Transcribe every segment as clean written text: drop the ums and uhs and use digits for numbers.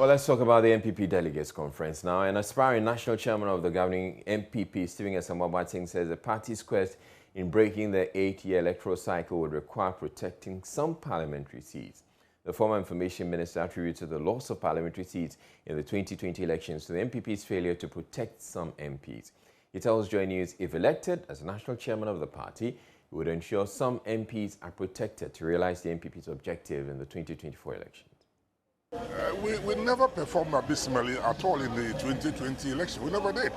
let's talk about the NPP Delegates Conference now. An aspiring national chairman of the governing NPP, Stephen Asamoah-Boateng, says the party's quest in breaking the 8-year electoral cycle would require protecting some parliamentary seats. The former information minister attributed the loss of parliamentary seats in the 2020 elections to the NPP's failure to protect some MPs. He tells Joy News if elected as national chairman of the party, he would ensure some MPs are protected to realize the NPP's objective in the 2024 elections. We never performed abysmally at all in the 2020 election. We never did.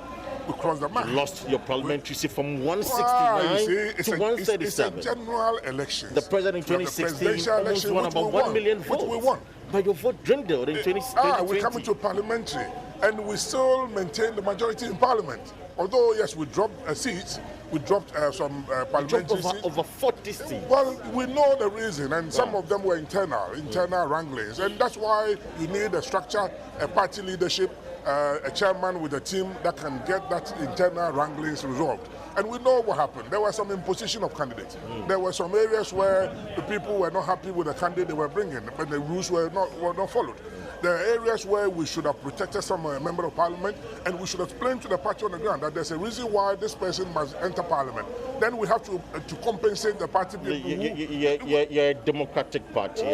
We crossed the mark. You lost your parliamentary seat from 169 to 137. It's a general election. The president in 2016 almost won about 1 million votes. We won. But your vote dwindled in 2020. We come into parliamentary and we still maintain the majority in parliament. Although, yes, we dropped seats, we dropped some parliamentary seats. Over 40 seats. Well, we know the reason, and some of them were internal wranglings. And that's why you need a structure, a party leadership, a chairman with a team that can get that internal wranglings resolved. And we know what happened. There was some imposition of candidates. There were some areas where the people were not happy with the candidate they were bringing, but the rules were not followed. There are areas where we should have protected some member of parliament, and we should explain to the party on the ground that there's a reason why this person must enter parliament. Then we have to compensate the party people. You're a democratic party,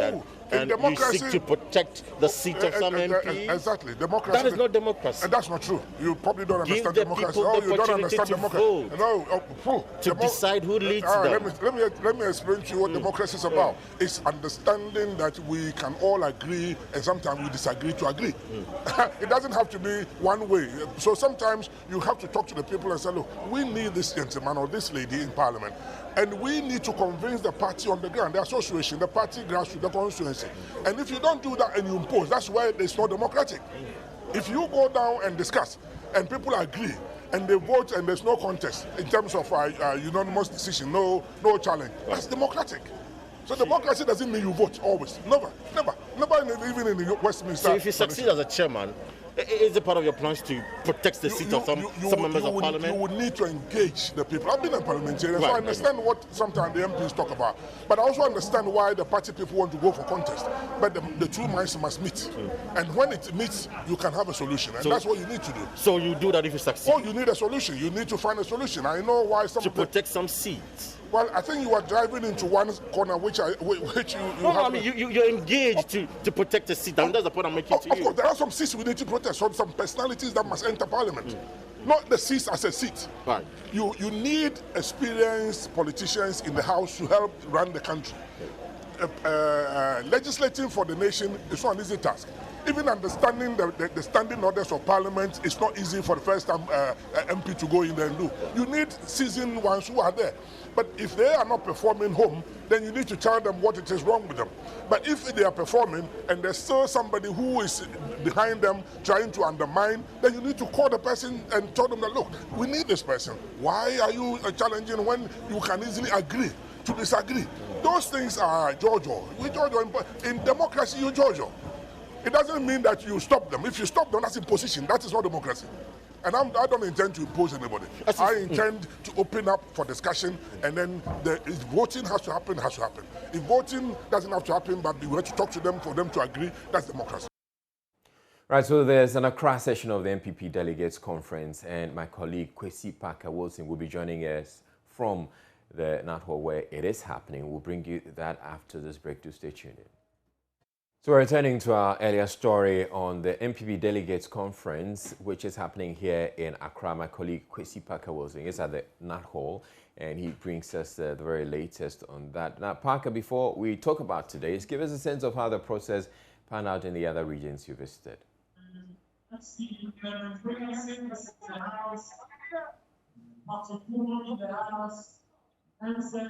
and you seek to protect the seat of some MPs. Exactly, democracy. That is not democracy. And that's not true. You probably don't understand democracy. Oh, you don't understand democracy. To decide who leads them. Let me explain to you what democracy is about. It's understanding that we can all agree, and sometimes we disagree to agree. It doesn't have to be one way. So sometimes you have to talk to the people and say, look, we need this gentleman or this lady in parliament, and we need to convince the party on the ground, the association, the party grassroots, the constituency. And if you don't do that and you impose, that's why it's not democratic. If you go down and discuss and people agree and they vote and there's no contest in terms of unanimous decision, no challenge, that's democratic. So democracy doesn't mean you vote always. Never, even in the Westminster. So if you succeed as a chairman, is it part of your plans to protect the seat of some members of parliament? You would need to engage the people. I've been a parliamentarian, so I understand what sometimes the MPs talk about. But I also understand why the party people want to go for contest. But the two minds must meet. And when it meets, you can have a solution. And that's what you need to do. So you do that if you succeed? Oh, you need a solution. You need to find a solution. I know why some to protect some seats. Well, I think you are driving into one corner which you no, I mean, you're engaged to protect the seat, and that's the point I'm making to you. Of course, there are some seats we need to protect, some personalities that must enter parliament. Not the seats as a seat. Right. You need experienced politicians in the house to help run the country. Legislating for the nation is not an easy task. Even understanding the standing orders of parliament is not easy for the first time MP to go in there and do. You need seasoned ones who are there. But if they are not performing home, then you need to tell them what it is wrong with them. But if they are performing and there's still somebody who is behind them trying to undermine, then you need to call the person and tell them that, look, we need this person. Why are you challenging when you can easily agree to disagree? Those things are Jojo. In democracy, you Jojo. It doesn't mean that you stop them. If you stop them, that's imposition. That is not democracy. And I don't intend to impose anybody. I intend to open up for discussion, and then if voting has to happen, it has to happen. If voting doesn't have to happen, but we have to talk to them for them to agree, that's democracy. Right, so there's an Accra session of the NPP Delegates Conference, and my colleague Kwesi Parker-Wilson will be joining us from the Nat Hall where it is happening. We'll bring you that after this break. To stay tuned in. So we're returning to our earlier story on the NPP Delegates Conference, which is happening here in Accra. My colleague Kwesi Parker-Wilson is at the Nat Hall, and he brings us the very latest on that. Now, Parker, before we talk about today's, give us a sense of how the process panned out in the other regions you visited.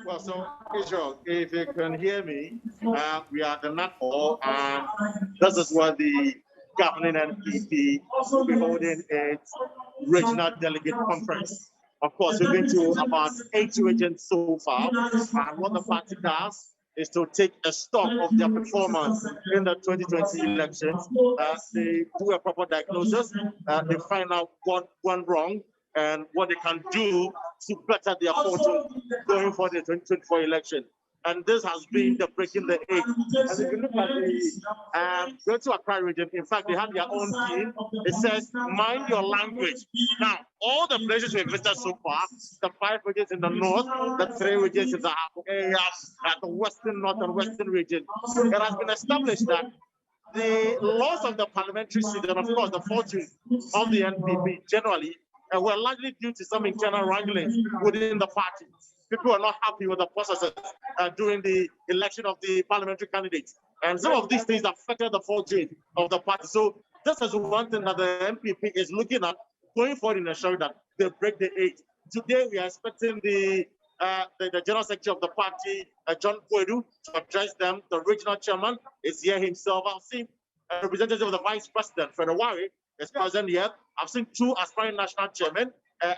Well, so Israel, if you can hear me, we are at the Nat Hall, and this is where the governing NPP will be holding its regional delegate conference. Of course, we've been to about 8 regions so far, and what the party does is to take a stock of their performance in the 2020 elections. They do a proper diagnosis, they find out what went wrong, and what they can do to better their fortune going for the 2024 election. And this has been the breaking the eight. And if you look at the Greater Accra region, in fact, they have their own team. It says, mind your language. Now, all the places we've visited so far, the 5 regions in the north, the 3 regions in the area, the western, north, and western region, it has been established that the loss of the parliamentary seat and, of course, the fortune of the NPP generally were largely due to some internal wranglings within the party. People are not happy with the processes during the election of the parliamentary candidates. And some of these things affected the fortune of the party. So this is one thing that the NPP is looking at going forward in ensuring that they break the eight. Today, we are expecting the General Secretary of the party, John Kwedu, to address them. The regional chairman is here himself. I've seen a representative of the Vice President, Fred Wari, is present here. I've seen 2 aspiring national chairmen,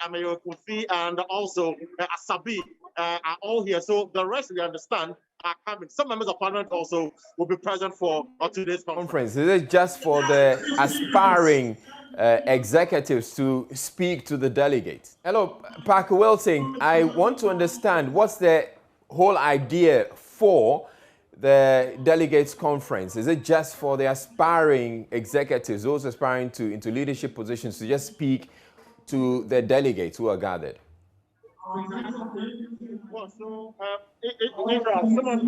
Amayo Kofi and also Asabi, are all here. So the rest, we understand, are coming. Some members of parliament also will be present for today's conference. Is it just for the aspiring executives to speak to the delegates? Hello, Parker Wilson. I want to understand what's the whole idea for the delegates conference. Is it just for the aspiring executives, those aspiring into leadership positions, to just speak to the delegates who are gathered? Well, so some of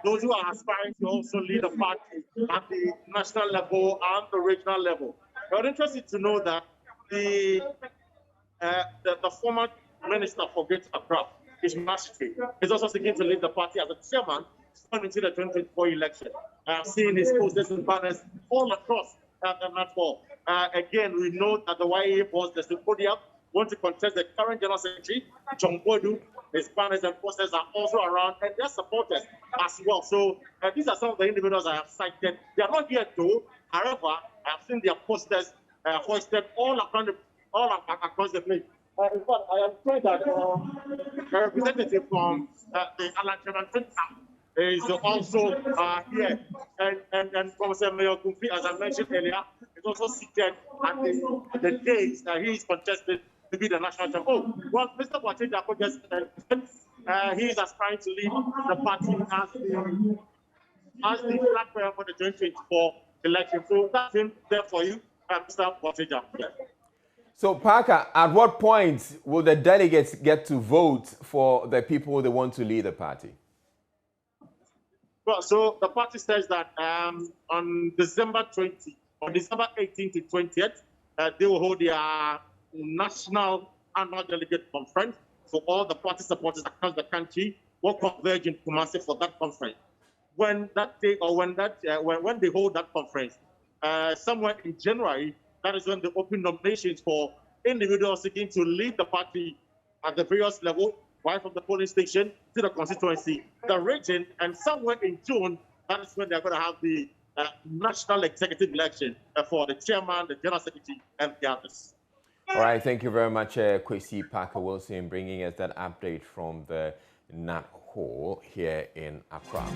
those who are aspiring to also lead a party at the national level and the regional level. We're interested to know that the former minister for Greater Accra, is also seeking to lead the party as a chairman into the 2024 election. Seeing his posters and banners all across the network. Again, we know that the YA boss, the podium, want to contest the current General Secretary, John Bodu. His banners and posters are also around, and their supporters as well. So these are some of the individuals I have cited. They are not here though. However, I have seen their posters hoisted all across the place. In fact, I am sure that a representative from the Alan is also here. And Professor Mayor Kumfi, as I mentioned earlier, is also seated at the days that he is contested to be the national champion. Oh, well, Mr. Boache just he is aspiring to lead the party as the flag bearer for the 2024 election. So that's him there for you, Mr. Boache. So, Parker, at what point will the delegates get to vote for the people they want to lead the party? Well, so the party says that on December 18th to 20th, they will hold their national annual delegate conference. So all the party supporters across the country will converge in Kumasi for that conference. When that day, or when they hold that conference, somewhere in January, that is when they open nominations for individuals seeking to lead the party at the various levels, right from the polling station to the constituency, the region, and somewhere in June, that is when they're going to have the national executive election for the chairman, the general secretary, and the others. All right, thank you very much, Kwesi Parker Wilson, bringing us that update from the Nat Hall here in Accra.